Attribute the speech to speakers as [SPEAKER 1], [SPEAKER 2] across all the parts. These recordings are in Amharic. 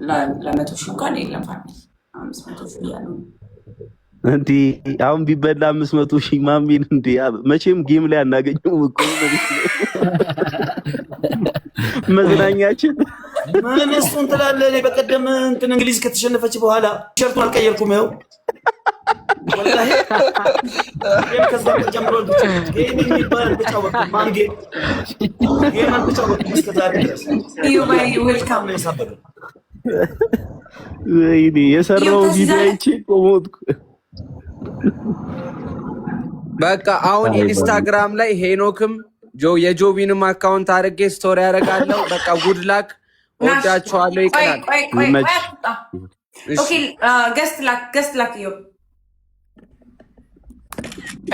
[SPEAKER 1] ለመቶ ሺህ እንኳን የለም ፋሚሊ 500 ሺህ እያሉ
[SPEAKER 2] እንዴ አሁን ቢበላ 500 ሺህ ማሚን እንዴ መቼም ጌም ላይ አናገኘውም እኮ መዝናኛችን
[SPEAKER 3] ምን እሱን ትላለህ? እኔ በቀደም እንትን እንግሊዝ ከተሸነፈች በኋላ ቲሸርቱን አልቀየርኩም። ይኸው ወላሂ ከዛ ጀምሮ ጌም የሚባል ተጫወት ማንጌ ጌም ተጫወት እስከዛሬ ድረስ
[SPEAKER 1] ዩባይ ዌልካም
[SPEAKER 3] ነው የሳበደው።
[SPEAKER 2] ወይኔ የሰራው ቪዲዮ አይቼ ቆሞትኩ።
[SPEAKER 4] በቃ አሁን ኢንስታግራም ላይ ሄኖክም የጆቢንም አካውንት አድርጌ ስቶሪ ያደርጋለሁ። በቃ ጉድ ላክ ወዳችኋለሁ። ይቀራል።
[SPEAKER 1] ኦኬ ገስት ላክ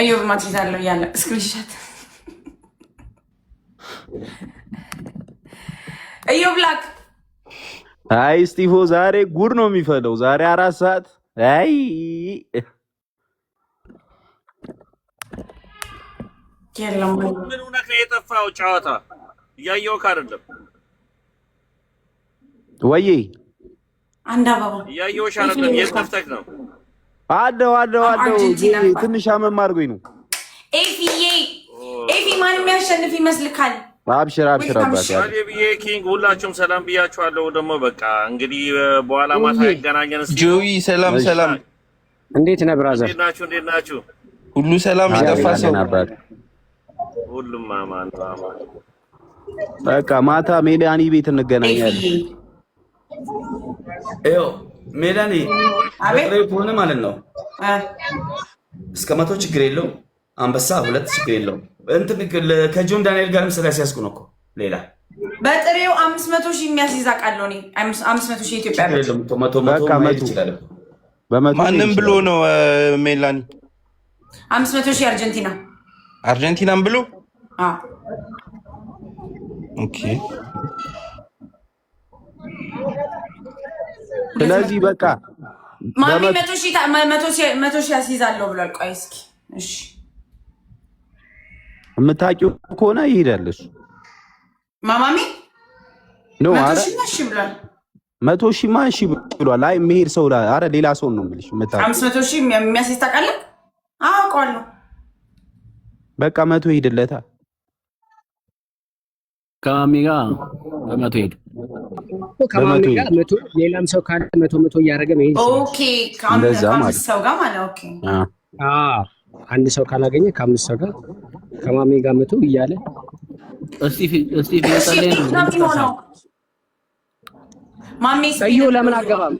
[SPEAKER 1] እዮብ ማትሪዛለሁ ያለ ስክሪንሾት እዮብ ላክ።
[SPEAKER 2] አይ ስቲፎ ዛሬ ጉድ ነው የሚፈለው። ዛሬ 4 ሰዓት አይ
[SPEAKER 1] የለም
[SPEAKER 5] ምን ሆነህ ነው የጠፋው? ጨዋታ እያየሁህ አይደለም
[SPEAKER 2] ወይ?
[SPEAKER 1] አንድ አበባ
[SPEAKER 5] እያየሁሽ አይደለም። የት ጠፍተህ ነው?
[SPEAKER 2] አለው ትንሽ አመም አድርጎኝ ነው።
[SPEAKER 1] ኤፊ ማን የሚያሸንፍ ይመስልካል?
[SPEAKER 2] አብሽር አባት
[SPEAKER 5] አለብዬ ኪንግ ሁላችሁም ሰላም ብያችኋለሁ። ደግሞ በቃ እንግዲህ በኋላ ማታ ያገናኘን።
[SPEAKER 6] ጆይ ሰላም
[SPEAKER 4] እንዴት ነህ ብራዘር?
[SPEAKER 5] እንዴት ናችሁ?
[SPEAKER 6] ሁሉ ሰላም? የጠፋ ሰው
[SPEAKER 5] ሁሉም አማን።
[SPEAKER 2] በቃ ማታ ሜዳኒ ቤት እንገናኛለን።
[SPEAKER 3] ይኸው ሜዳኒ አቤት ሆነ ማለት ነው። እስከ 100 ችግር የለውም። አንበሳ 2 ችግር የለውም። እንትን ከጆን ዳንኤል ጋርም ስራ ሲያስኩ ነው እኮ ሌላ
[SPEAKER 1] በጥሬው 500 ሺህ የሚያስይዝ አውቃለሁ እኔ 500 ሺህ ኢትዮጵያ ብር
[SPEAKER 3] ይችላል።
[SPEAKER 6] ማንም ብሎ ነው ሜላኒ
[SPEAKER 1] 500 ሺህ
[SPEAKER 6] አርጀንቲናም ብሎ ኦኬ።
[SPEAKER 2] ስለዚህ በቃ
[SPEAKER 1] ማሚ 100 ሺህ ያስይዛለሁ ብሏል። ቆይ እስኪ እሺ
[SPEAKER 2] የምታውቂው ከሆነ ይሄዳል እሱ
[SPEAKER 1] ማማሚ
[SPEAKER 2] ነው።
[SPEAKER 1] 100 ሺህ ነሽ ብሏል።
[SPEAKER 2] 100 ሺህ ማሽ ብሏል። አይ መሄድ ሰው አረ ሌላ ሰው ነው የምልሽ።
[SPEAKER 1] 500 ሺህ የሚያስይዝ ታውቃለህ? አውቀዋለሁ።
[SPEAKER 2] በቃ 100 ሄድለታል።
[SPEAKER 7] ከማሚ ጋር በመቶ ሄዱ።
[SPEAKER 4] ከማሚ ጋር 100 ሌላም ሰው ካለ 100 እያደረገ መሄድ ይችላል።
[SPEAKER 1] ኦኬ ከአምስት ሰው ጋር ማለት ኦኬ።
[SPEAKER 4] አንድ ሰው ካላገኘ ከ5 ሰው ጋር ከማሚ ጋር 100 እያለ
[SPEAKER 7] እስቲ ይወጣልኝ ነው።
[SPEAKER 1] ማሚ
[SPEAKER 4] እዩ ለምን አገባም?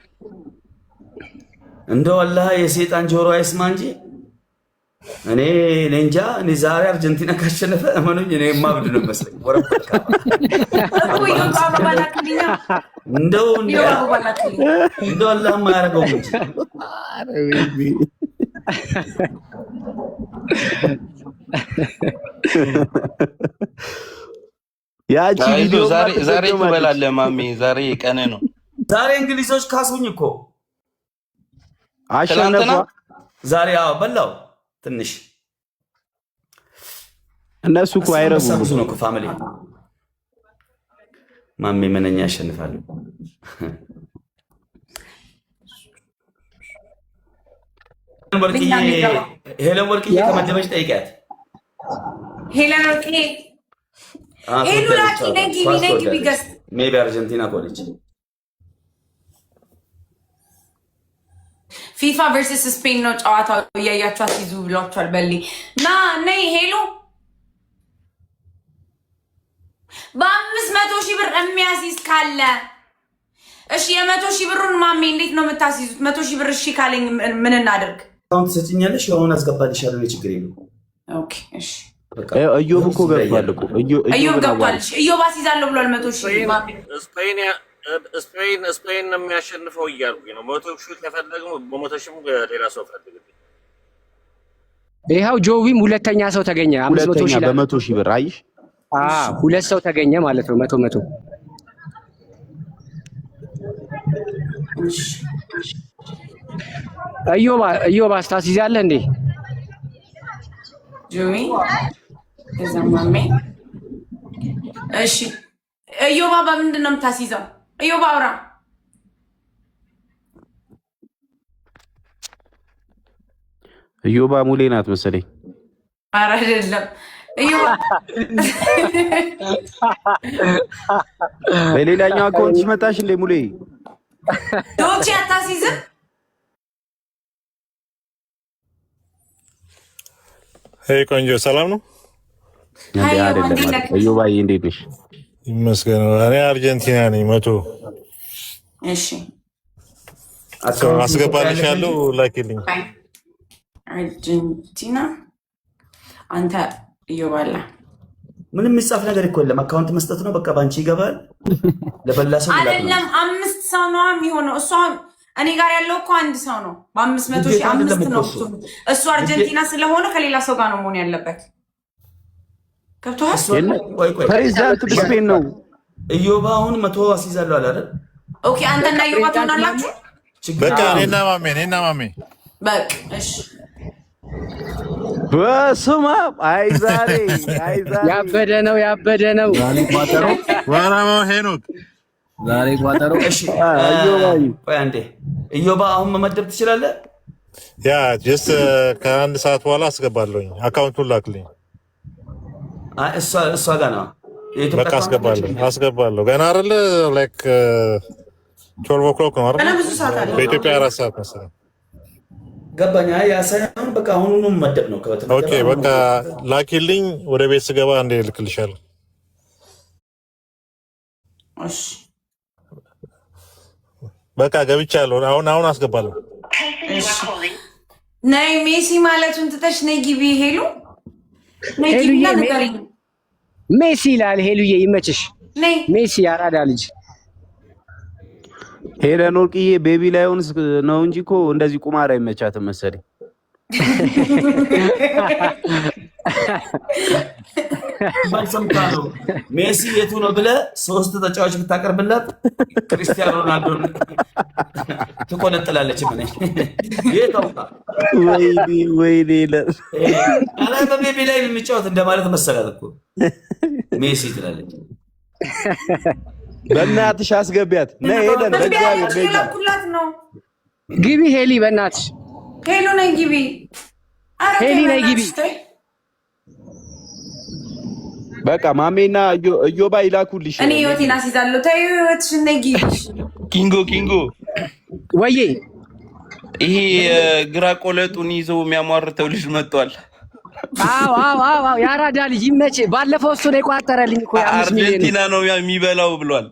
[SPEAKER 3] እንደው አላህ የሰይጣን ጆሮ አይስማ እንጂ እኔ እንጃ። እኔ ዛሬ አርጀንቲና ካሸነፈ እመኑኝ እኔ ማብድ ነው መስለኝ። ወረቀት እንደው አላህ ማያረገው እንጂ
[SPEAKER 2] ያቺ ቪዲዮ
[SPEAKER 6] ዛሬ ትበላለህ ማሚ። ዛሬ ቀን ነው።
[SPEAKER 3] ዛሬ እንግሊዞች ካሱኝ እኮ
[SPEAKER 2] አሸነፈ።
[SPEAKER 3] ዛሬ በላው ትንሽ
[SPEAKER 2] እነሱ እኮ አይረቡም
[SPEAKER 3] ነው እኮ ፋሚሊ። ማሚ ምንኛ ያሸንፋሉ። ሄለን ወርቅዬ ከመደበች ጠይቂያት።
[SPEAKER 1] ሄለን ወርቅዬ ሄሉ ላኪ ነጊ ቢገስ
[SPEAKER 3] ሜቢ አርጀንቲና ኮሌጅ
[SPEAKER 1] ፊፋ ቨርሰስ ስፔን ነው ጨዋታው። እያያችሁ አትይዙ ብሏችኋል። በሊ ነይ ሄሉ በ500 ሺህ ብር የሚያስይዝ ካለ እሺ፣ የ100 ሺህ ብሩን ማሜ እንዴት ነው የምታስይዙት? 100 ሺህ ብር እሺ ካለኝ ምን እናድርግ?
[SPEAKER 3] አሁን ትሰጪኛለሽ? የሆነ አስገባልሻለሁ። የችግር የለውም።
[SPEAKER 1] ኦኬ እሺ።
[SPEAKER 2] እዮብ እኮ ገብቷል እኮ
[SPEAKER 1] እዮብ ገብቷል። እዮብ አስይዛለሁ ብሏል 100 ሺህ ማሜ።
[SPEAKER 5] ስፔን ነው የሚያሸንፈው እያልኩኝ ነው። 100 ሺህ ከፈለግም በ100 ሺህ ሌላ ሰው ፈልግልኝ።
[SPEAKER 4] ይኸው ጆዊም ሁለተኛ ሰው ተገኘ። 500 ሺህ
[SPEAKER 2] በ100 ሺህ ብር አይሽ
[SPEAKER 4] ሁለት ሰው ተገኘ ማለት ነው። 100 እዮብ አስታስይዛለህ እንዴ?
[SPEAKER 1] ጆሚ ማሜ እሺ። እዮባ በምንድን ነው የምታስይዘው? እዮባ አውራ
[SPEAKER 2] እዮባ ሙሌ ናት መሰለኝ።
[SPEAKER 1] ኧረ አይደለም እዮባ
[SPEAKER 2] በሌላኛው አካውንትሽ መጣሽ እንደ ሙሌ
[SPEAKER 1] ዶቼ አታሲዝም።
[SPEAKER 8] ሄይ ቆንጆ ሰላም ነው?
[SPEAKER 2] እንዴ አይደለም እዮባዬ እንዴት ነሽ?
[SPEAKER 8] ይመስገን። እኔ አርጀንቲና ነኝ 100።
[SPEAKER 1] እሺ
[SPEAKER 8] አስገባልሻለሁ ላኪልኝ።
[SPEAKER 1] አርጀንቲና አንተ እዮባላ
[SPEAKER 3] ምንም የሚጻፍ ነገር እኮ የለም። አካውንት መስጠት ነው በቃ ባንቺ ይገባል። ለበላ ሰው
[SPEAKER 1] አይደለም 5 ሰው ነው የሚሆነው። እሷ እኔ ጋር ያለው እኮ 1 ሰው ነው። በ500 ሺህ 5 ነው እሱ። አርጀንቲና ስለሆነ ከሌላ ሰው ጋር ነው መሆን ያለበት። ገብቶሃል?
[SPEAKER 2] ፕሬዚዳንት ስፔን ነው።
[SPEAKER 3] እዮባ አሁን 100 አስይዛለሁ አለ አይደል?
[SPEAKER 1] ኦኬ አንተና እዮባ ትሆናላችሁ።
[SPEAKER 8] በቃ እኔና ማሜ
[SPEAKER 1] በቃ እሺ።
[SPEAKER 2] በስመ አብ አይ ዛሬ
[SPEAKER 4] ያበደ ነው
[SPEAKER 8] ዋራማ ሄኖክ
[SPEAKER 7] ዛሬ ቋጠሮ።
[SPEAKER 3] እሺ ቆይ አንዴ እዮባ አሁን መመደብ ትችላለህ?
[SPEAKER 8] ያ ጀስት ከአንድ ሰዓት በኋላ አስገባለሁኝ። አካውንቱን ላክልኝ።
[SPEAKER 3] እሷ ጋር ነው
[SPEAKER 8] በቃ አስገባለሁ። ገና አይደለ ላይክ 12 o'clock ነው አይደል? በኢትዮጵያ 4 ሰዓት መሰለኝ።
[SPEAKER 3] ገባኝ። ያ ሳይሆን በቃ አሁኑኑ መደብ ነው።
[SPEAKER 8] ኦኬ በቃ ላኪልኝ። ወደ ቤት ስገባ እንደ ልክልሻለሁ።
[SPEAKER 1] እሺ
[SPEAKER 8] በቃ ገብቻለሁ። አሁን አስገባለሁ።
[SPEAKER 1] ነይ ሜሲ ማለቱን ትተሽ ነይ ግቢ። ሄሉ ነይ ግቢ እና ንገሪኝ።
[SPEAKER 9] ሜሲ ይላል። ሄሉዬ ይመችሽ።
[SPEAKER 1] ነይ
[SPEAKER 9] ሜሲ ያራዳ ልጅ
[SPEAKER 2] ሄለን ወርቅዬ ቤቢ ላይሆንስ ነው እንጂ እኮ እንደዚህ ቁማር አይመቻትም መሰለኝ።
[SPEAKER 3] ባልሰምታለሁ ሜሲ የቱ ነው ብለህ 3 ተጫዋች ብታቀርብላት ክርስቲያኖ ሮናልዶን ትቆነጥላለች። ምን የታውቃ
[SPEAKER 2] ወይኔ
[SPEAKER 3] አላ በቤቢ ላይ የሚጫወት እንደማለት መሰላት እኮ ሜሲ ትላለች።
[SPEAKER 2] በእናትሽ አስገቢያት። ነይ ሄለን በእግዚአብሔር
[SPEAKER 1] ለኩላት ነው።
[SPEAKER 9] ግቢ ሄሊ በእናትሽ
[SPEAKER 1] ሄሉ ነይ ግቢ።
[SPEAKER 9] ሄሊ ነይ ግቢ።
[SPEAKER 2] በቃ ማሜና እዮባ ይላኩልሽ።
[SPEAKER 1] እኔ ህይወቴን አስይዛለሁ። ተይ ህይወትሽን ነይ ግቢ።
[SPEAKER 6] ኪንጎ
[SPEAKER 9] ወዬ
[SPEAKER 6] ይሄ ግራ ቆለጡን ይዞ የሚያሟርተው ልጅ መጥቷል።
[SPEAKER 9] አዎ ያራዳ ልጅ ይመች። ባለፈው እሱ ነው የቋጠረልኝ እኮ ያ5 ሚሊዮን
[SPEAKER 6] አርጀንቲና ነው የሚበላው ብሏል።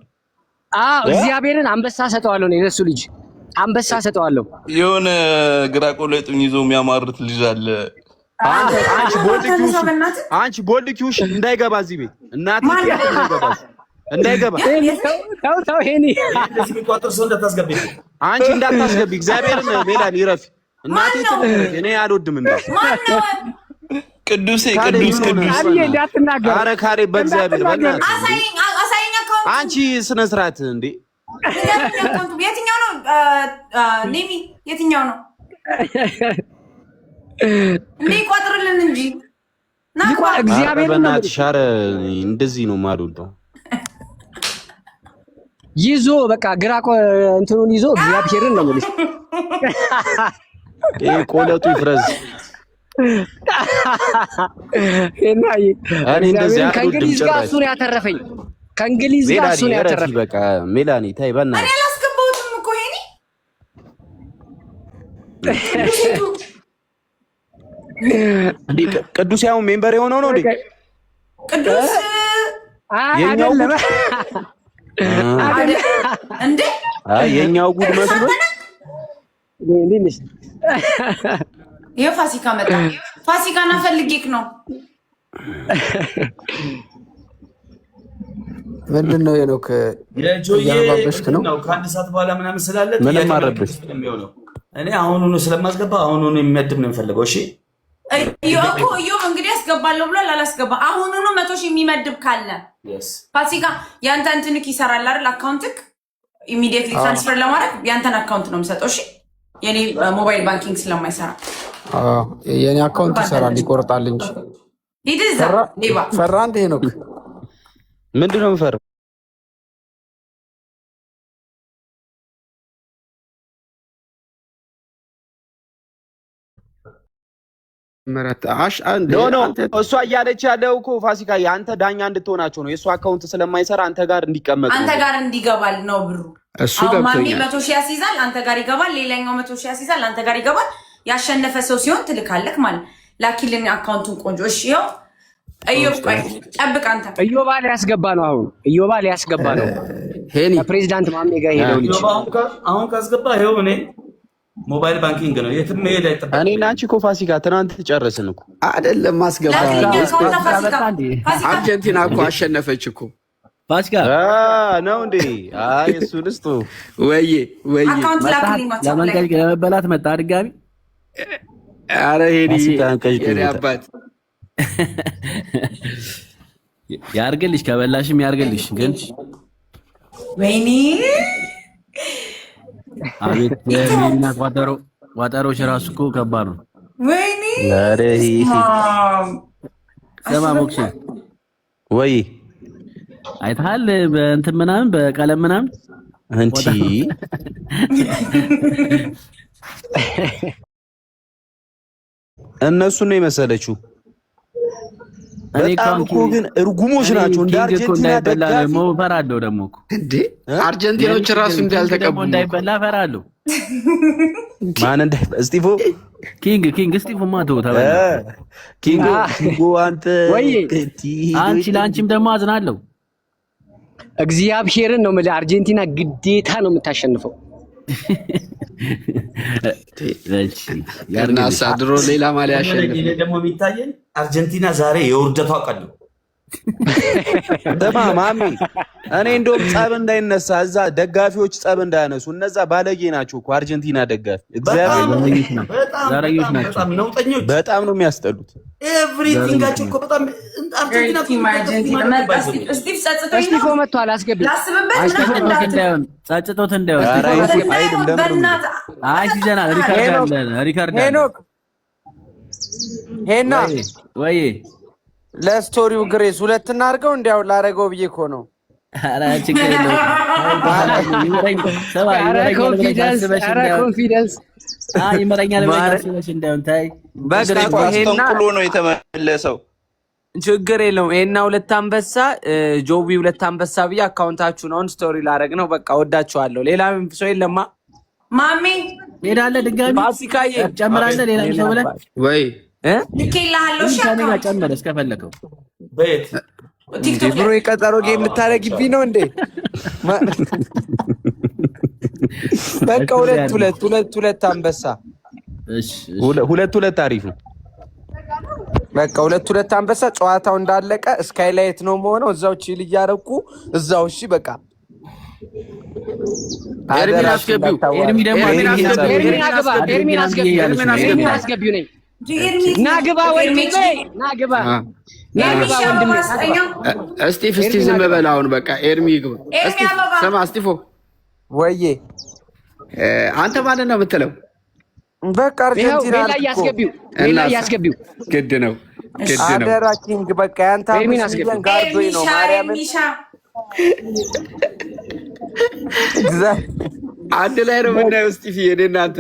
[SPEAKER 9] እግዚአብሔርን አንበሳ ሰጠዋለሁ ነው ለሱ ልጅ አንበሳ ሰጠዋለሁ።
[SPEAKER 6] የሆነ ግራ ቆለጡን ይዞ የሚያሟርት ልጅ አለ።
[SPEAKER 2] አንቺ ቦልኪውሽ እንዳይገባ እዚህ ቤት እናት እንዳይገባ
[SPEAKER 9] ተው ሄኒ
[SPEAKER 3] ቋጥር ሰው እንዳታስገቢ
[SPEAKER 2] አንቺ እንዳታስገቢ። እግዚአብሔርን ሜላን ይረፍ እናቴ እኔ አልወድም እንደዚህ
[SPEAKER 6] ቅዱስ
[SPEAKER 9] አብዬ እንዳትናገር።
[SPEAKER 2] ኧረ ካሬ በእግዚአብሔር በእናትህ
[SPEAKER 1] አሳይኝ አካውንት።
[SPEAKER 2] አንቺ ስነ ስርዓት እንዴ!
[SPEAKER 1] የትኛው ነው ኔሚ? የትኛው ነው እንዴ? ይቆጥርልን እንጂ
[SPEAKER 2] እግዚአብሔር በእናትሽ። ኧረ እንደዚህ ነው የማልወደው።
[SPEAKER 9] ይዞ በቃ ግራ እንትኑን ይዞ እግዚአብሔርን ነው የምልሽ።
[SPEAKER 2] ይሄ ቆለጡ ይፍረዝ።
[SPEAKER 9] እኔ እንደዚህ ከእንግሊዝ ጋር እሱ ነው ያተረፈኝ። ከእንግሊዝ ጋር እሱ ነው ያተረፈኝ።
[SPEAKER 2] በቃ ሜላኒ ታይ በእናትሽ።
[SPEAKER 1] እኔ አላስገባሁትም እኮ ሄኒ
[SPEAKER 2] እንዴ ቅዱስ ያው ሜምበር የሆነው ነው እንዴ?
[SPEAKER 1] ቅዱስ
[SPEAKER 2] የኛው ጉድ
[SPEAKER 1] እንዴ?
[SPEAKER 2] የኛው ጉድ መስሎ
[SPEAKER 1] ይሄ ፋሲካ መጣ። ፋሲካና ፈልጌክ ነው።
[SPEAKER 4] ምንድነው የኖክ
[SPEAKER 3] ያባበሽክ ነው? ከአንድ ሰዓት በኋላ ምናምን ስላለ
[SPEAKER 2] ምንም አረብሽ
[SPEAKER 3] የሚሆነው እኔ አሁኑኑ ስለማስገባ አሁኑኑ የሚመድብ ነው የምፈልገው። እሺ
[SPEAKER 1] እኮ እዮብ እንግዲህ አስገባለሁ ብሏል። አላስገባ አሁኑኑ 100 ሺህ የሚመድብ ካለ ፋሲካ ያንተ እንትንክ ይሰራል አይደል? አካውንትክ ኢሚዲየትሊ ትራንስፈር ለማድረግ ያንተን አካውንት ነው የምሰጠው። እሺ የኔ ሞባይል ባንኪንግ ስለማይሰራ
[SPEAKER 4] የኔ አካውንት ይሰራል፣ ይቆርጣል እንጂ
[SPEAKER 1] ይድዛ ዲባ
[SPEAKER 4] ፈራ እንደ ሄኖክ
[SPEAKER 2] ምንድነው የምፈራው? ኖ እሷ እያለች ያለው እኮ ፋሲካ የአንተ ዳኛ እንድትሆናቸው ነው። የእሱ አካውንት ስለማይሰራ አንተ ጋር እንዲቀመጥ
[SPEAKER 1] አንተ ጋር እንዲገባል ነው ብሩ።
[SPEAKER 9] እሱ
[SPEAKER 1] ማሚ 100 ሺህ ያስይዛል፣ አንተ ጋር ይገባል። ሌላኛው 100 ሺህ ያስይዛል፣ አንተ ጋር ይገባል። ያሸነፈ ሰው ሲሆን ትልካለህ ማለት ላኪልን አካውንቱን። ቆንጆ እሺ። ይኸው እዮብ ቆይ ጠብቅ። አንተ
[SPEAKER 9] እዮባ ሊያስገባ ነው። አሁን እዮባ ሊያስገባ ነው። ፕሬዚዳንት ማሜ ጋር ሄደው ልጅ
[SPEAKER 3] አሁን ካስገባ ይኸው እኔ ሞባይል ባንኪንግ ነው የትም መሄድ አይጠበቅም።
[SPEAKER 2] እኔ እና አንቺ እኮ ፋሲካ ትናንት ጨረስን እኮ
[SPEAKER 4] አይደለም። ማስገባ አርጀንቲና እኮ አሸነፈች እኮ
[SPEAKER 7] ፋሲካ
[SPEAKER 2] ነው እንዴ? አይ እሱ ልስጡ
[SPEAKER 4] ወይ
[SPEAKER 1] አካውንት ላክልኝ ማለት ነው።
[SPEAKER 7] ለመበላት መጣ ድጋሚ።
[SPEAKER 4] አረ ሄዲ አባት
[SPEAKER 7] ያርገልሽ፣ ከበላሽም ያርገልሽ። ግን
[SPEAKER 1] ወይኔ
[SPEAKER 7] አቤት የሚና ቋጠሮች ራሱ እኮ ከባድ ነው።
[SPEAKER 1] ወይኔ
[SPEAKER 7] ሰማ ሞክሼ
[SPEAKER 2] ወይ
[SPEAKER 7] አይተሃል? በእንትን ምናምን በቀለም ምናምን
[SPEAKER 2] አንቺ እነሱ ነው የመሰለችው። በጣም እኮ ግን እርጉሞች ናቸው። እንደ አርጀንቲና ደጋፊ
[SPEAKER 7] ፈራለሁ ደግሞ እኮ
[SPEAKER 4] እንዴ አርጀንቲኖች ራሱ እንዳልተቀበሉ
[SPEAKER 7] እንዳይበላ ፈራለሁ።
[SPEAKER 2] ማን እስጢፎ
[SPEAKER 7] ኪንግ እስጢፎ ማቶ ተበላ።
[SPEAKER 2] ኪንግ አንተ
[SPEAKER 9] ወይ
[SPEAKER 7] አንቺ ለአንቺም ደግሞ አዝናለሁ።
[SPEAKER 9] እግዚአብሔርን ነው የምልህ፣ አርጀንቲና ግዴታ ነው የምታሸንፈው።
[SPEAKER 4] ያርናሳ ድሮ ሌላ ማሊያ ያሸንፍ።
[SPEAKER 3] እኔ ደግሞ የሚታየን አርጀንቲና ዛሬ የውርደቷ ቀን ነው።
[SPEAKER 2] ማሚ እኔ እንደውም ጸብ እንዳይነሳ እዛ ደጋፊዎች ጸብ እንዳያነሱ፣ እነዛ ባለጌ ናቸው እኮ አርጀንቲና ደጋፊ። እግዚአብሔር
[SPEAKER 3] በጣም ነውጠኞች፣
[SPEAKER 2] በጣም ነው የሚያስጠሉት።
[SPEAKER 3] ኤቭሪቲንጋቸው እኮ በጣም አርጀንቲና
[SPEAKER 9] እስጢፎ መጥቷል። አስገቢ
[SPEAKER 7] ጸጥቶት እንዳይሆን አይ ሲዘናል ሪካርድ ሄና ወይ
[SPEAKER 4] ለስቶሪው ግሬስ ሁለት እናድርገው። እንዲያው ላረገው ብዬ እኮ ነው።
[SPEAKER 7] ኧረ ችግር የለውም።
[SPEAKER 9] ኮንፊደንስ
[SPEAKER 7] ይመረኛል። እንዳይሆን ታይ
[SPEAKER 4] በቃ
[SPEAKER 6] አስተንኩሎ ነው የተመለሰው።
[SPEAKER 4] ችግር የለውም። ይሄና ሁለት አንበሳ ጆቢ ሁለት አንበሳ ብዬ አካውንታችሁን አሁን ስቶሪ ላረግ ነው። በቃ ወዳችኋለሁ። ሌላ ሰው የለማ
[SPEAKER 1] ማሚ
[SPEAKER 7] ሄዳለህ ድጋሚ
[SPEAKER 4] ፋሲካዬ
[SPEAKER 7] ጨምራለህ። ሌላ ሰው ብለህ
[SPEAKER 4] ወይ
[SPEAKER 1] ልኬልሃለሁ።
[SPEAKER 7] ሻካ ጨምር እስከፈለከው
[SPEAKER 3] በየት
[SPEAKER 1] ቲክቶክ
[SPEAKER 4] ብሮ የቀጠሮ ጌም ልታረግብኝ ነው እንዴ? በቃ ሁለት አንበሳ።
[SPEAKER 2] እሺ ሁለት አሪፍ ነው።
[SPEAKER 4] በቃ ሁለት አንበሳ። ጨዋታው እንዳለቀ ስካይላይት ነው የምሆነው። እዛው ቺል እያረኩ እዛው። እሺ በቃ
[SPEAKER 7] ኤርሚን አስገቢው። ኤርሚ ደግሞ
[SPEAKER 9] ኤርሚን አስገቢው ነኝ። ናግባ ወንድሜ ናግባ ወንድሜ።
[SPEAKER 4] እስጢፍ እስቲ ዝም በል አሁን በቃ ኤርሚ ይግባ። እስጢፍ ስማ እስጢፎ ወዬ አንተ ማለት ነው የምትለው? በቃ አርጀንቲና
[SPEAKER 9] ሌላ ያስገቢው
[SPEAKER 4] ግድ ነው አደራ ኪንግ በቃ ያንተ ሚሊዮን ጋርዶኝ ነው ማርያምን አንድ ላይ ነው የምናየው። እስጢፍ የኔ እናንተ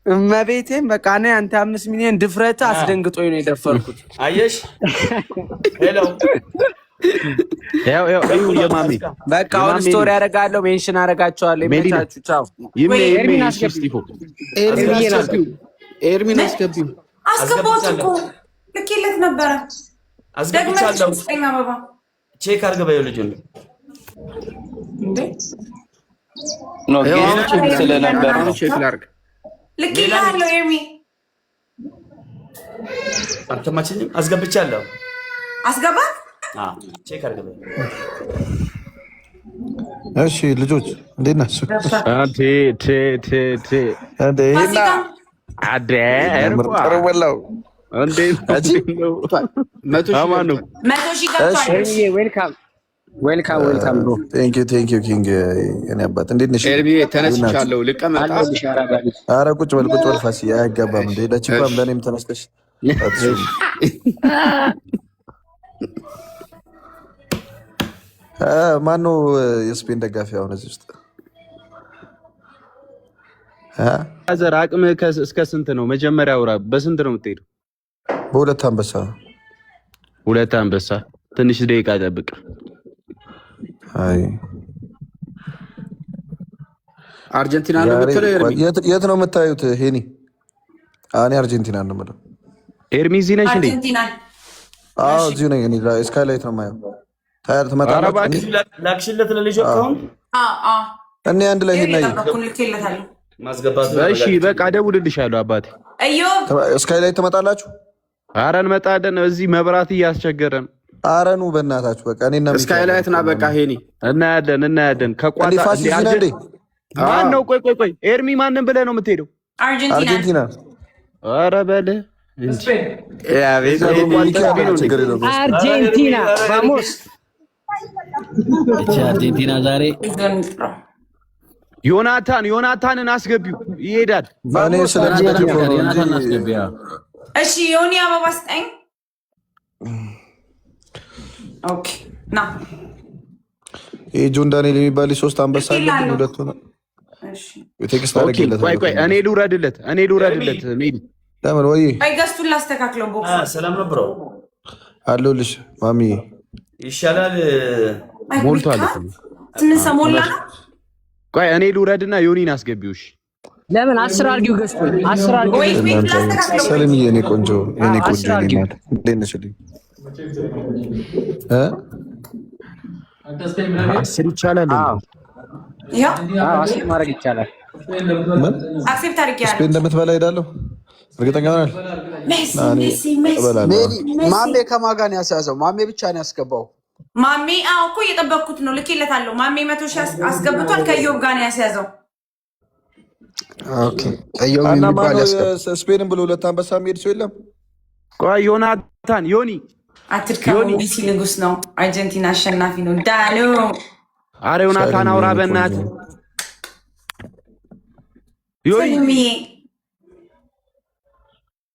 [SPEAKER 4] እመቤቴን በቃ እኔ አንተ 5 ሚሊዮን ድፍረት አስደንግጦኝ ነው የደፈርኩት።
[SPEAKER 3] አየሽ ሄሎ
[SPEAKER 2] ያው የማሚ
[SPEAKER 4] በቃ አሁን ስቶሪ አደርጋለሁ፣ ሜንሽን አደርጋቸዋለሁ። ይመቻችሁ። ቻው።
[SPEAKER 2] ኤርሚን አስገቢው።
[SPEAKER 4] ኤርሚን አስገቢው።
[SPEAKER 1] አስገባሁት እኮ ልኬለት ነበረ።
[SPEAKER 3] አስገብቻለሁ። ቼክ አድርገህ በይው ልጁን
[SPEAKER 1] እንዴ
[SPEAKER 6] ነው ጌም ስለነበር ነው።
[SPEAKER 4] ቼክ ላድርግ።
[SPEAKER 1] ልኬልሃለሁ ኤርሚ።
[SPEAKER 3] አልተማችኝም። አስገብቻለሁ።
[SPEAKER 1] አስገባ።
[SPEAKER 3] ቼክ አድርገህ በይው።
[SPEAKER 8] እሺ ልጆች እንዴት ናችሁ?
[SPEAKER 9] ዌልካም ብሮ።
[SPEAKER 8] ቴንክ ዩ ኪንግ። እኔ አባት እንዴት ነሽ?
[SPEAKER 4] ኤርሚ ተነስቻለሁ። ልቀመጣ?
[SPEAKER 8] ኧረ ቁጭ በል ፋሲ። አይገባም እንዴ ለችኳም ለእኔም ተነስተሽ ማነው የስፔን ደጋፊ አሁን እዚህ ውስጥ?
[SPEAKER 2] ዘር አቅምህ እስከ ስንት ነው? መጀመሪያ አውራ። በስንት ነው የምትሄደው?
[SPEAKER 10] በሁለት አንበሳ
[SPEAKER 2] ሁለት አንበሳ ትንሽ ደቂቃ ጠብቅ።
[SPEAKER 10] አይ
[SPEAKER 4] አርጀንቲና ነው የምትለው ኤርሚ?
[SPEAKER 10] የት ነው የምታዩት? ሄኒ እኔ አርጀንቲና ነው የምለው።
[SPEAKER 2] ኤርሚ እዚህ ነሽ እንዴ?
[SPEAKER 10] አዎ እዚሁ ነኝ። እኔ ስካይላይት ነው የማየው። ታያት ትመጣለች።
[SPEAKER 3] ላክሽለት ለልጅ አካውንት
[SPEAKER 10] እኔ አንድ ላይ ሄድና
[SPEAKER 3] ማስገባት።
[SPEAKER 2] እሺ በቃ እደውልልሻለሁ አባቴ።
[SPEAKER 10] ስካይላይት ትመጣላችሁ?
[SPEAKER 2] ኧረ እንመጣለን። እዚህ መብራት እያስቸገረን።
[SPEAKER 10] ኧረ ኑ በእናታችሁ በቃ እኔና
[SPEAKER 4] ስካይላይት ና በቃ ሄኒ
[SPEAKER 2] እናያለን። ከቋጣ ማን ነው? ቆይ ኤርሚ ማንን ብለህ ነው የምትሄደው?
[SPEAKER 10] አርጀንቲና።
[SPEAKER 2] ኧረ በል
[SPEAKER 9] አርጀንቲና ቫሞስ።
[SPEAKER 7] አርጀንቲና ዛሬ
[SPEAKER 2] ዮናታንን አስገቢው ይሄዳል።
[SPEAKER 7] ዮናታን አስገቢያ።
[SPEAKER 1] እሺ ዮኒ አበባ ስጠኝ። ኦኬ ና
[SPEAKER 10] ጆን ዳንኤል የሚባል 3 አንበሳ አለ። ሁለቱ ነው። እሺ ቴክስት አድርጌለት።
[SPEAKER 2] ቆይ እኔ ልውረድለት ሜዲ
[SPEAKER 10] ለምን ወይ
[SPEAKER 1] ገዝቱን ላስተካክለው። ቦክስ
[SPEAKER 3] ሰላም ነው ብሮ
[SPEAKER 10] አለሁልሽ ማሚ።
[SPEAKER 3] ይሻላል
[SPEAKER 2] ሞልቷል።
[SPEAKER 1] ትንሽ ሰሞላ ነው።
[SPEAKER 2] ቆይ እኔ ልውረድና ዮኒን አስገቢው። እሺ
[SPEAKER 9] ለምን 10 አድርጊው ገዝቱ 10 አድርጊው።
[SPEAKER 10] ሰለምዬ የኔ ቆንጆ እንደነሽልኝ
[SPEAKER 2] 10 ይቻላል።
[SPEAKER 1] ያ
[SPEAKER 9] 10 ማድረግ ይቻላል።
[SPEAKER 1] አክሴፕት አድርጊያለሁ።
[SPEAKER 10] ስፔን እንደምትበላ ሄዳለሁ እርግጠኛ ነኝ።
[SPEAKER 4] ማሜ ከማን ጋር ነው ያስያዘው? ማሜ ብቻ ነው ያስገባው።
[SPEAKER 1] ማሜ እኮ እየጠበቅኩት ነው። ልኬለታለሁ። ማሜ 100 ሺህ አስገብቷል። ከዮብ ጋር ነው ያስያዘው።
[SPEAKER 4] ኦኬ አየው የሚባል ያስገባው።
[SPEAKER 10] ስፔንን ብሎ ሁለት አንበሳ የሚሄድ ሰው የለም።
[SPEAKER 2] ቆይ ዮኒ
[SPEAKER 1] አትድከሙ። ዲሲ ንጉስ ነው። አርጀንቲና አሸናፊ ነው። ዳሎ
[SPEAKER 2] አረ ዮናታን አውራ በእናትህ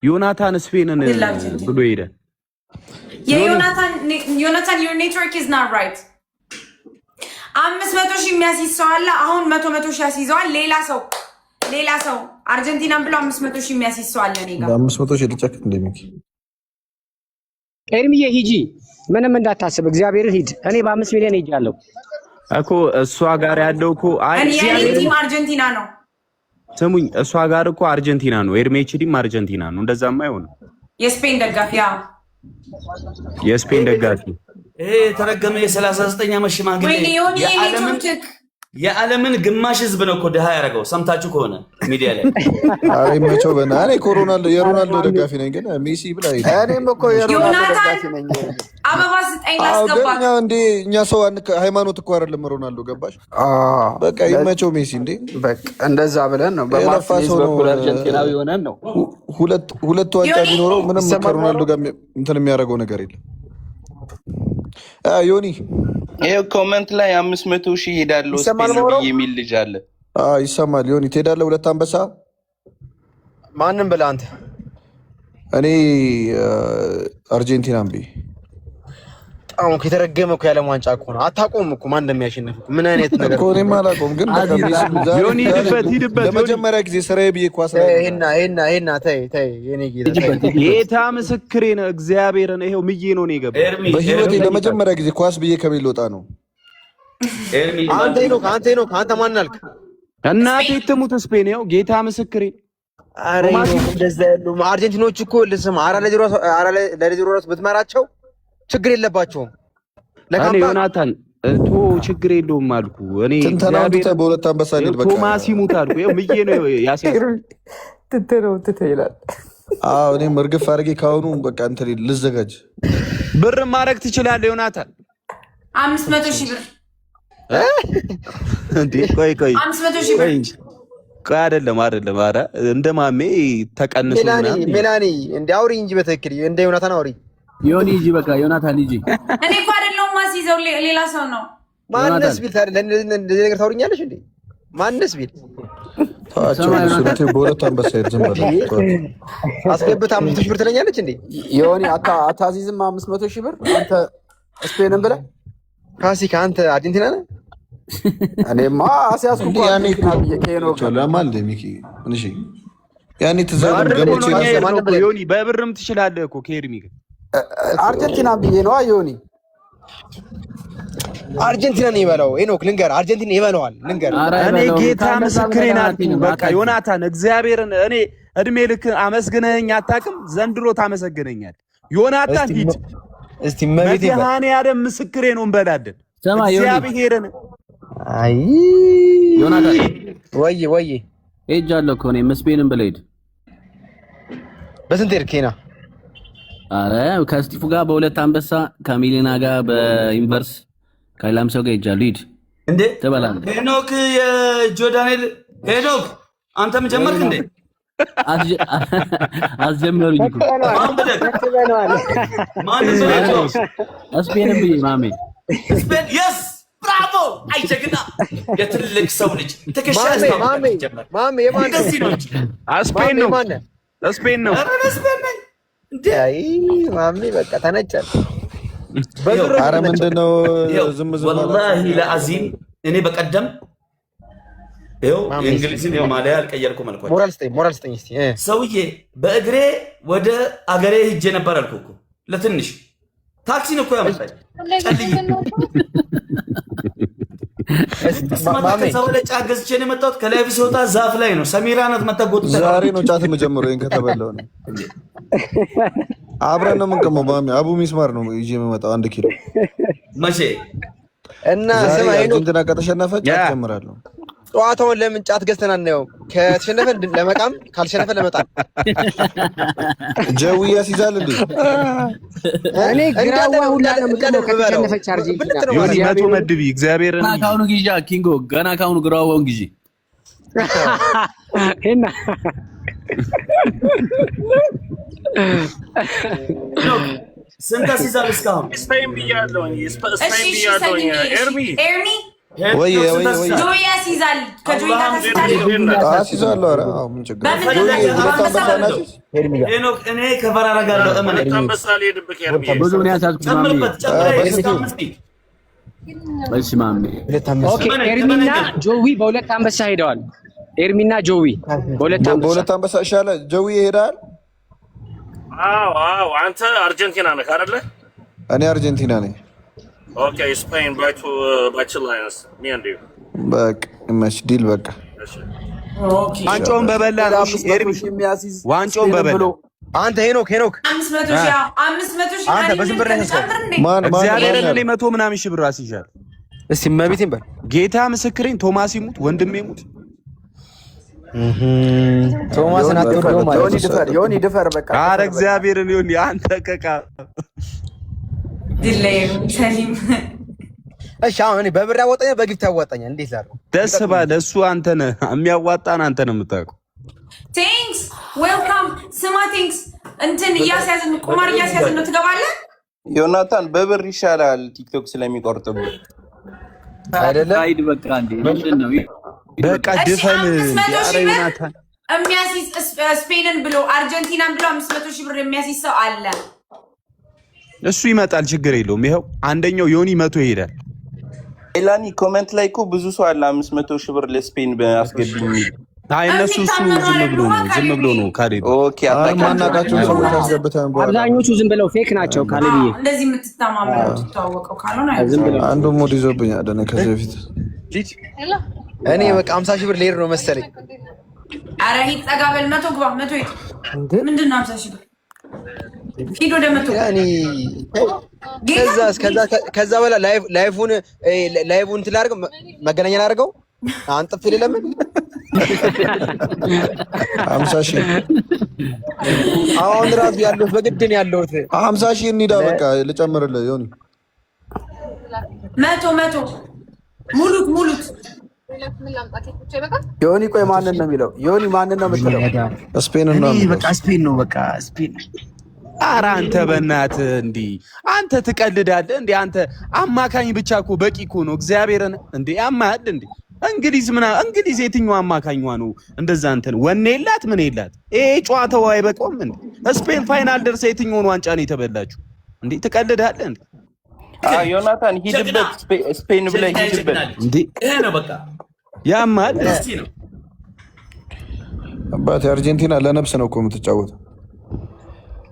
[SPEAKER 2] ዮናታን ስፔንን ብሎ ሄደ።
[SPEAKER 1] ዮናታን your network is not right። 500 ሺህ የሚያስይዝ ሰው አለ። አሁን 100 ሺህ ያስይዘዋል። ሌላ ሰው አርጀንቲናን ብሎ 500 ሺህ የሚያስይዝ ሰው አለ። እኔ ጋር
[SPEAKER 10] 500 ሺህ ልጨክ እንደሚክ
[SPEAKER 9] ኤርሚዬ ሂጂ፣ ምንም እንዳታስብ፣ እግዚአብሔር ሂድ። እኔ በ5 ሚሊዮን ሄጃለሁ
[SPEAKER 2] እኮ እሷ ጋር ያለው እኮ
[SPEAKER 1] ቲም አርጀንቲና ነው።
[SPEAKER 2] ስሙኝ፣ እሷ ጋር እኮ አርጀንቲና ነው። ኤርሜችዲም አርጀንቲና ነው። እንደዛማ አይሆንም።
[SPEAKER 1] የስፔን ደጋፊ
[SPEAKER 2] የስፔን ደጋፊ
[SPEAKER 3] ይሄ ተረገመ። የ39 ዓመት ሽማግሌ የዓለምን ግማሽ ህዝብ ነው እኮ ድሃ ያደረገው። ሰምታችሁ ከሆነ ሚዲያ ላይ
[SPEAKER 10] አይ መቸው በና እኔ የሮናልዶ ደጋፊ ነኝ፣ ግን ሜሲ ብላ
[SPEAKER 4] እኔም እኮ የሮናልዶ ደጋፊ ነኝ።
[SPEAKER 1] አበባ ስጠኝ ላስገባ።
[SPEAKER 10] እኛ ሰው ሃይማኖት እኮ አይደለም ሮናልዶ፣ ገባሽ? በቃ ይመቸው ሜሲ። እንዴ በቃ
[SPEAKER 4] እንደዛ ብለን ነው በማፍሪዝ በኩል አርጀንቲናዊ ሆነን ነው።
[SPEAKER 10] ሁለት ዋንጫ ቢኖረው ምንም ከሮናልዶ ጋር እንትን የሚያደርገው ነገር የለም። ዮኒ
[SPEAKER 6] ይሄው ኮሜንት ላይ 500 ሺህ ሄዳለሁ ስፔን የሚል ልጅ አለ።
[SPEAKER 10] ይሰማል። ዮኒ ትሄዳለህ? ሁለት አንበሳ
[SPEAKER 4] ማንን ብለህ አንተ?
[SPEAKER 10] እኔ አርጀንቲናን ብዬ
[SPEAKER 4] በጣም እኮ የተረገመ እኮ የዓለም ዋንጫ እኮ ነው። አታውቀውም እኮ ማን እንደሚያሸንፍ እኮ ምን አይነት ነገር
[SPEAKER 10] እኮ እኔም አላውቀውም፣ ግን
[SPEAKER 2] ዮኒ ሂድበት
[SPEAKER 10] ለመጀመሪያ ጊዜ ስራዬ ብዬ ኳስ ላይ
[SPEAKER 4] ይሄና ተይ የኔ
[SPEAKER 2] ጌታ ምስክሬ ነው። እግዚአብሔርን ይሄው ምዬ ነው የገባው
[SPEAKER 10] በህይወቴ ለመጀመሪያ ጊዜ ኳስ ብዬ ከቤት ልወጣ ነው።
[SPEAKER 4] አንተ ማን አልክ?
[SPEAKER 2] እናቴ ትሙት ስፔን ይኸው ጌታ ምስክሬ።
[SPEAKER 4] አረ እንደዛ ያሉ አርጀንቲኖች እኮ ልስም አራ ለዜሮ ራስ ብትመራቸው ችግር የለባቸውም።
[SPEAKER 2] እኔ ዮናታን ችግር የለውም አልኩ። እኔ
[SPEAKER 10] ትንተናውተ በሁለት አንበሳ ልጅ በቃ
[SPEAKER 2] ቶማስ ይሙት አልኩ። ይኸው ምዬ ነው ያስያዘው።
[SPEAKER 10] ይላል። አዎ እኔም እርግፍ አድርጌ ካሁኑ በቃ እንትን ልዘጋጅ።
[SPEAKER 2] ብር ማድረግ ትችላለህ ዮናታን።
[SPEAKER 1] 500 ሺህ ብር
[SPEAKER 2] እንዴ? ቆይ
[SPEAKER 1] 500 ሺህ ብር
[SPEAKER 2] ቆይ አይደለም። ኧረ እንደ ማሜ ተቀንሶ
[SPEAKER 4] ሜላኒ እንደ አውሪ እንጂ በትክክል እንደ ዮናታን አውሪ።
[SPEAKER 7] ዮኒ ሂጂ፣ በቃ ዮናታን ሂጂ።
[SPEAKER 1] እኔ እኮ አይደለሁም ማስይዘው፣ ሌላ ሰው ነው።
[SPEAKER 4] ማንስ ቢል ታዲያ እንደዚህ ነገር ታውሪኛለሽ እንዴ? ማንስ ቢል
[SPEAKER 10] በሁለት አንበሳ ዝም ብለህ
[SPEAKER 4] አስገብተህ 500 ሺህ ብር ትለኛለች እንዴ? ዮኒ አታዚዝም 500 ሺህ ብር አንተ ስፔንን ብለህ ፋሲካ አንተ አርጀንቲና ነህ። እኔማ አስያዝኩ እኮ ያኔ
[SPEAKER 10] ለማል ሚኪ እንሺ ያኔ ተዛረም
[SPEAKER 2] ዮኒ በብርም ትችላለህ እኮ ከኤርሚ ጋር
[SPEAKER 4] አርጀንቲና ብዬ ነው ዮኒ አርጀንቲናን ይበላው ሄኖክ ልንገር አርጀንቲና ይበላዋል ልንገር
[SPEAKER 2] እኔ ጌታ ምስክሬ ናት በቃ ዮናታን እግዚአብሔርን እኔ እድሜ ልክ አመስግነኝ አታውቅም ዘንድሮ ታመሰግነኛል ዮናታን ሂድ
[SPEAKER 4] እስቲ መቤት
[SPEAKER 2] ይባል ያደም ምስክሬ ነው እንበላለን እግዚአብሔርን
[SPEAKER 4] አይ
[SPEAKER 7] ዮናታን
[SPEAKER 4] ወይ
[SPEAKER 7] ሄጃለሁ እኮ እኔ መስፔንን ብለህ
[SPEAKER 4] በስንት ሄድክ?
[SPEAKER 7] አረ ከስቲፉ ጋር በሁለት አንበሳ ከሚሊና ጋር በዩኒቨርስ ከሌላም ሰው ጋር ሄጃለሁ። ሂድ
[SPEAKER 3] እንዴ
[SPEAKER 7] ትበላለህ።
[SPEAKER 3] ሄኖክ የጆዳኔል ሄኖክ አንተም ጀመርክ እንዴ?
[SPEAKER 7] አስጀመሩኝ እኮ
[SPEAKER 3] ማን ነው?
[SPEAKER 2] ስፔንን ብዬ ማሜ
[SPEAKER 3] ስፔን የስ ብራቮ አይጀግና የትልቅ ሰው ልጅ ተከሻሽ ነው
[SPEAKER 4] ማሜ የማን ነው?
[SPEAKER 2] ስፔን ነው ስፔን ነው
[SPEAKER 4] አይ ማሜ በቃ ተነጨል
[SPEAKER 10] ኧረ ምንድነው ዝም
[SPEAKER 3] ወላሂ ለአዚም እኔ በቀደም ይኸው የእንግሊዝን ማሊያ አልቀየርኩም አልኳቸው።
[SPEAKER 4] ሞራል ስጠኝ እስቲ
[SPEAKER 3] ሰውዬ በእግሬ ወደ አገሬ ሂጄ ነበር አልኩ እኮ ለትንሽ ታክሲ ነው እኮ ያመጣኝ ጨልይ ማሜ ሰው ለጫት ገዝቼ ነው የመጣሁት። ከላይ ሲወጣ ዛፍ ላይ ነው ሰሚራ ናት መተጎት
[SPEAKER 10] ዛሬ ነው ጫት የምጀምረው ይሄን ከተበላው ነው አብረን ነው የምንቀመው። ማሜ አቡ ሚስማር ነው ይዤ የምመጣው 1 ኪሎ
[SPEAKER 3] መቼ
[SPEAKER 4] እና ስማ ሄኖክ
[SPEAKER 10] እንትና ከተሸነፈ ጫት ጀምራለሁ።
[SPEAKER 4] ጨዋታውን ለምን ጫት ገዝተን አናየው? ከተሸነፈ ለመቃም ካልሸነፈ ለመጣም
[SPEAKER 10] ጀዊ ያስይዛል እንዴ?
[SPEAKER 9] እኔ ግራዋ ሁላ ነው የምቀለው ከተሸነፈች አርጀንቲና
[SPEAKER 2] ዮኒ መቶ መድቢ እግዚአብሔርን
[SPEAKER 7] ገና ካሁኑ ጊዜ ኪንጎ ገና ካሁኑ ግራዋውን ጊዜ
[SPEAKER 9] እና
[SPEAKER 3] ስንት አስይዛል እስካሁን?
[SPEAKER 5] ስፔን ብያለሁ ኤርሚ
[SPEAKER 10] ወይ
[SPEAKER 1] ጆይ ያስይዛል ከጆይ ጋር ተስታለ
[SPEAKER 10] አስይዛለሁ። ኧረ አዎ ምን ችግር አለ?
[SPEAKER 3] ሄኖክ እኔ ከፈራ አደርጋለሁ እመን
[SPEAKER 5] አንበሳ ልሄድብህ ኤርሚ
[SPEAKER 7] ብዙ ነው ያሳዝኩት ማሜ
[SPEAKER 3] ጨምርበት
[SPEAKER 7] እሺ ማሜ
[SPEAKER 9] ኦኬ ኤርሚና ጆዊ በሁለት አንበሳ ሄደዋል። ኤርሚና ጆዊ በሁለት
[SPEAKER 10] አንበሳ ይሻላል። ጆዊ ይሄዳል።
[SPEAKER 5] አዎ አንተ አርጀንቲና ነህ አይደለ?
[SPEAKER 10] እኔ አርጀንቲና ነኝ።
[SPEAKER 5] ኦኬ ስፔን ባችላይንስ ሚንዱ
[SPEAKER 10] በቃ መች ዲል በቃ
[SPEAKER 2] ዋንጫውን በበላ ነው ኤርሚ ዋንጫውን በበላ
[SPEAKER 4] አንተ ሄኖክ
[SPEAKER 1] 500 ሺህ
[SPEAKER 4] አንተ በስንት ብር ነው?
[SPEAKER 10] ማን
[SPEAKER 2] እግዚአብሔርን እኔ 100 ምናምን ሺህ ብር አስይዣለሁ።
[SPEAKER 4] እስቲ መቤቴን በል
[SPEAKER 2] ጌታ ምስክሬን ቶማስ ይሙት ወንድሜ ይሙት
[SPEAKER 4] ቶማስን አትወደውም ማለት ዮኒ ድፈር በቃ
[SPEAKER 2] ኧረ እግዚአብሔርን ዮኒ አንተ ከካ
[SPEAKER 1] ዲሌም ሰሊም
[SPEAKER 4] እሺ አሁን እኔ በብር ያወጣኛል በጊፍት ያወጣኛል እንዴት ላድርግ?
[SPEAKER 2] ደስ ባለ እሱ አንተ ነህ የሚያዋጣን አንተ ነህ የምታውቀው።
[SPEAKER 1] ቴንክስ ዌልካም ስማ ቴንክስ እንትን እያስያዝን ቁማር እያስያዝን ነው ትገባለህ።
[SPEAKER 6] ዮናታን በብር ይሻላል ቲክቶክ ስለሚቆርጥብህ
[SPEAKER 4] አይደለም
[SPEAKER 7] አይድ በቃ እንዴ ምንድነው
[SPEAKER 2] በቃ ድፈን ኧረ ዮናታን
[SPEAKER 1] የሚያስይዝ ስፔንን ብሎ አርጀንቲናን ብሎ 500 ሺህ ብር የሚያስይዝ ሰው አለ።
[SPEAKER 2] እሱ ይመጣል ችግር የለውም። ይኸው አንደኛው ዮኒ 100 ይሄዳል።
[SPEAKER 6] ኤላኒ ኮሜንት ላይ እኮ ብዙ ሰው አለ 500 ሺህ ብር ለስፔን አስገብኝ የሚል
[SPEAKER 2] አይ እነሱ ዝም ብሎ ነው ካሌብ
[SPEAKER 6] ኦኬ
[SPEAKER 10] ማናቃቸው ሰዎች አስገብተን
[SPEAKER 9] አብዛኞቹ ዝም ብለው ፌክ ናቸው። ካሌብዬ
[SPEAKER 1] እንደዚህ የምትተማመነው ትተዋወቀው ካልሆነ ዝም ብለው
[SPEAKER 10] አንዱ ሞድ ይዞብኛል። እኔ ከዚህ በፊት
[SPEAKER 4] እኔ በቃ 50 ሺህ ብር ልሄድ ነው መሰለኝ።
[SPEAKER 1] ኧረ ሂድ ጠጋ በል 100 ግባ 100 ሂድ ምንድን ነው 50 ሺህ ብር ሂድ ወደ 100
[SPEAKER 4] ያኔ ከዛ በኋላ ላይቭን እንትን ላድርገው መገናኛ ላድርገው አንጥፍ ለምን
[SPEAKER 10] 50 ሺህ
[SPEAKER 4] አሁን ራሱ ያለሁት በግድ ነው ያለሁት
[SPEAKER 10] 50 ሺህ እንሂዳ በቃ ልጨምርልህ ዮኒ
[SPEAKER 1] 100 ሙሉት
[SPEAKER 4] ዮኒ ቆይ ማንን ነው የሚለው? ዮኒ ማንን ነው የምትለው?
[SPEAKER 10] ስፔን ነው
[SPEAKER 2] በቃ ስፔን ነው በቃ ስፔን። ኧረ አንተ በእናትህ እንዲህ አንተ ትቀልዳለህ እንዴ? አንተ አማካኝ ብቻ እኮ በቂ እኮ ነው። እግዚአብሔርን እንዴ ያማል እንዴ? እንግሊዝ የትኛው አማካኝዋ ነው እንደዛ እንትን ወኔ የላት ምን የላት? ይሄ ጨዋታው አይበቃውም እንዴ? ስፔን ፋይናል ደርሳ የትኛውን ዋንጫ ነው የተበላችሁ እንዴ? ትቀልዳለህ እንዴ?
[SPEAKER 6] ዮናታን ሂድበት ስፔን ብለህ ሂድበት
[SPEAKER 2] እንዴ
[SPEAKER 3] ይሄ ነው በቃ
[SPEAKER 2] ያማል።
[SPEAKER 10] አባቴ አርጀንቲና ለነብስ ነው እኮ የምትጫወተው።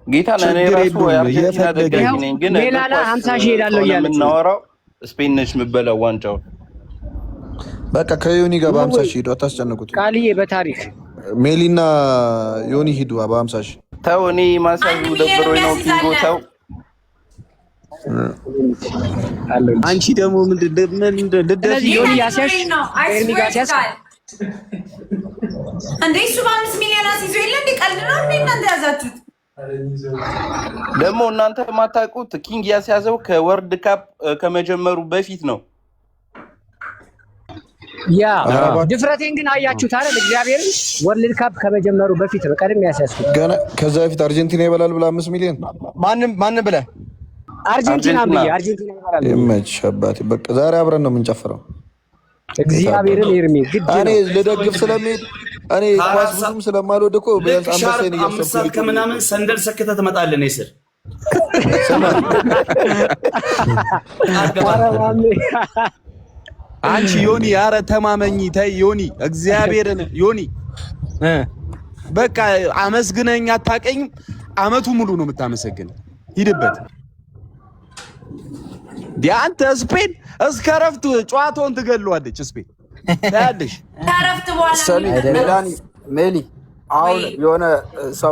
[SPEAKER 6] ጌታ ለኔ ራሱ የአርጀንቲና ደጋፊ ነኝ፣ ግን
[SPEAKER 9] ሜላላ 50 ሺህ ሄዳለሁ እያለች
[SPEAKER 6] የምናወራው ስፔን ነች የምትበላው ዋንጫው።
[SPEAKER 10] በቃ ከዮኒ ጋር በ50 ሺህ ሂዱ፣ አታስጨንቁት።
[SPEAKER 9] ቃልዬ በታሪክ
[SPEAKER 10] ሜሊና ዮኒ ሂዱ በ50 ሺህ።
[SPEAKER 6] ተው እኔ ማሳጁ ደብሮኝ ነው ኪንጎ ተው።
[SPEAKER 2] አንቺ ደግሞ ምን ልደት
[SPEAKER 9] ዮኒ ያሲያሽ ኤርሚ ጋር ሲያስ
[SPEAKER 1] እንዴ እሱ በ5 ሚሊዮን አስይዞ የለ እንዴ? ቀልድ ነው እንዴ እናንተ ያዛችሁት?
[SPEAKER 6] ደግሞ እናንተ የማታውቁት ኪንግ ያስያዘው ከወርልድ ካፕ ከመጀመሩ በፊት ነው።
[SPEAKER 9] ያ ድፍረቴን ግን አያችሁት አይደል? እግዚአብሔር ወርልድ ካፕ ከመጀመሩ በፊት ነው ቀድም ያስያዝኩት።
[SPEAKER 10] ገና ከዛ በፊት አርጀንቲና ይበላል ብላ 5 ሚሊዮን
[SPEAKER 9] ማንም ብለህ አርጀንቲና ይበላል።
[SPEAKER 10] ይመች አባቴ። በቃ ዛሬ አብረን ነው የምንጨፍረው።
[SPEAKER 9] እግዚአብሔርን ኤርሚ ግድ ነው።
[SPEAKER 10] እኔ ልደግፍ ስለሚሄድ እኔ ኳስ ብዙም ስለማልወድ እኮ ቢያንስ አንበሳዬን እያሰብኩ
[SPEAKER 3] ከምናምን ሰንደል ሰክተህ ትመጣለህ። እኔ ስር
[SPEAKER 2] አንቺ ዮኒ ኧረ ተማመኝ ተይ ዮኒ እግዚአብሔርን ዮኒ በቃ አመስግነኝ አታውቀኝም። አመቱ ሙሉ ነው የምታመሰግነው። ሂድበት አንተ ስፔን እስከ ረፍት ጨዋታውን ትገለዋለች። ስፔን ታያለሽ
[SPEAKER 1] ታረፍት በኋላ
[SPEAKER 4] ሜሊ አሁን የሆነ ሰው